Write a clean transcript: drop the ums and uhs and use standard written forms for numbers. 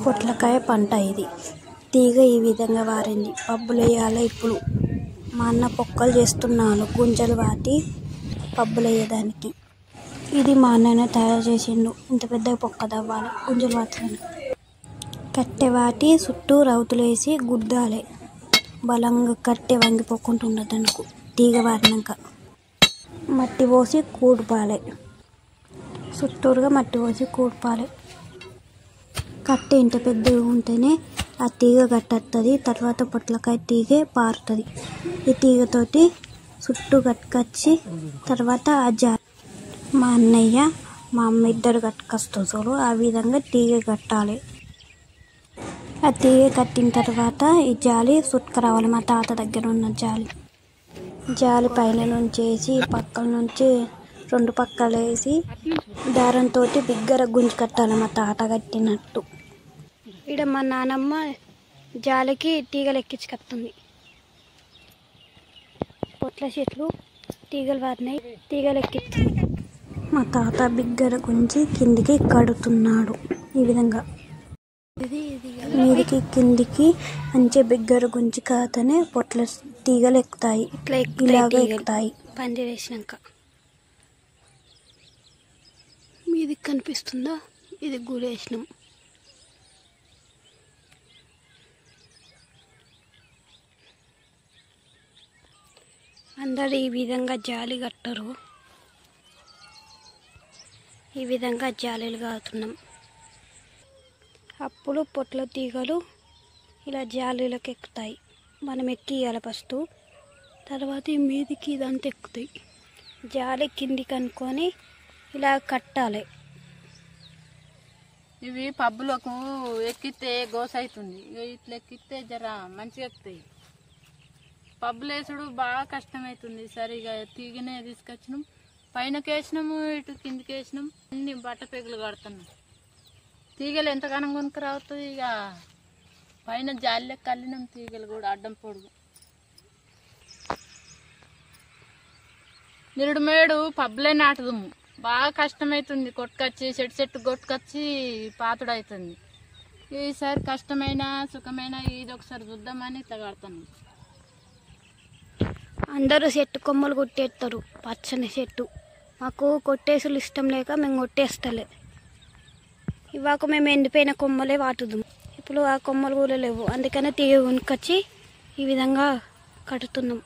పొట్లకాయ పంట ఇది. తీగ ఈ విధంగా వారింది. పబ్బులు వేయాలి. ఇప్పుడు మా అన్న పొక్కలు చేస్తున్నాను, గుంజలు వాటి పబ్బులు వేయడానికి. ఇది మా అన్ననే తయారు చేసిండు. ఇంత పెద్ద పొక్క తవ్వాలి, గుంజలు వాటి కట్టె వాటి చుట్టూ రౌతులు వేసి గుద్దాలి. బలంగా కట్టె వంగిపోకుండా ఉండదనుకు. తీగ వారినాక మట్టి పోసి కూడ్పాలి. చుట్టూరుగా మట్టి పోసి కూడ్పాలి. కట్టె ఇంత పెద్దగా ఉంటేనే ఆ తీగ కట్టేస్తుంది. తర్వాత పొట్లకాయ తీగే పారుతుంది. ఈ తీగతోటి చుట్టూ కట్టుకొచ్చి తర్వాత ఆ జాలి మా అన్నయ్య మా అమ్మ ఇద్దరు కట్టుకొస్తారు చూడు, ఆ విధంగా తీగ కట్టాలి. ఆ తీగ కట్టిన తర్వాత ఈ జాలి చుట్టుకురావాలి. మా తాత దగ్గర ఉన్న జాలి పైన నుంచి వేసి పక్కల నుంచి రెండు పక్కలు వేసి దారంతో బిగ్గర గుంజి కట్టాలి, మా తాత కట్టినట్టు. ఇక్కడ మా నానమ్మ జాలికి తీగలు ఎక్కించి కట్టుంది. పొట్ల చెట్లు తీగలు వారినాయి, తీగలు ఎక్కిస్తుంది. మా తాత బిగ్గర గుంజి కిందికి కడుతున్నాడు. ఈ విధంగా మీదికి కిందికి మంచి బిగ్గర గుంజి కాతనే పొట్ల తీగలు ఎక్కుతాయి. ఇలాగే ఎక్కుతాయి. పంది వేసినాక మీదికి కనిపిస్తుందా? ఇది గూడేసినాం. అందరు ఈ విధంగా జాలి కట్టరు. ఈ విధంగా జాలీలు కాతున్నాం. అప్పుడు పొట్ల తీగలు ఇలా జాలీలకు ఎక్కుతాయి. మనం ఎక్కియాలి ఫస్ట్, తర్వాత ఈ మీదికి ఇదంతా ఎక్కుతాయి. జాలి కిందికి అనుకొని ఇలా కట్టాలి. ఇవి పబ్బులకు ఎక్కితే గోస అవుతుంది. ఇట్లా ఎక్కితే జర మంచిగా ఎక్కుతాయి. పబ్బులు వేసుడు బాగా కష్టమవుతుంది. సరిగా తీగనే తీసుకొచ్చినాం, పైనకి వేసినాము, ఇటు కిందికి వేసినాం, అన్ని బట్ట పెగులు కడుతున్నాం. తీగలు ఎంతగానో కొనుక్కు రావుతుంది. ఇక పైన జాలిలోకి కల్లినాం. తీగలు కూడా అడ్డం పొడుగు నిరుడు మేడు పబ్బులే నాటుదాము. బాగా కష్టమవుతుంది. కొట్టుకొచ్చి చెట్టు కొట్టుకొచ్చి పాతుడు అవుతుంది. ఈసారి కష్టమైన సుఖమైన ఇది ఒకసారి చూద్దామని ఇట్లా కడతాను. అందరూ చెట్టు కొమ్మలు కొట్టేస్తారు. పచ్చని చెట్టు మాకు కొట్టేసులు ఇష్టం లేక మేము కొట్టేస్తలే. ఇవాక మేము ఎండిపోయిన కొమ్మలే వాటుదాం. ఇప్పుడు ఆ కొమ్మలు కూడా లేవు, అందుకనే తీగ కొనుక్కొచ్చి ఈ విధంగా కడుతున్నాం.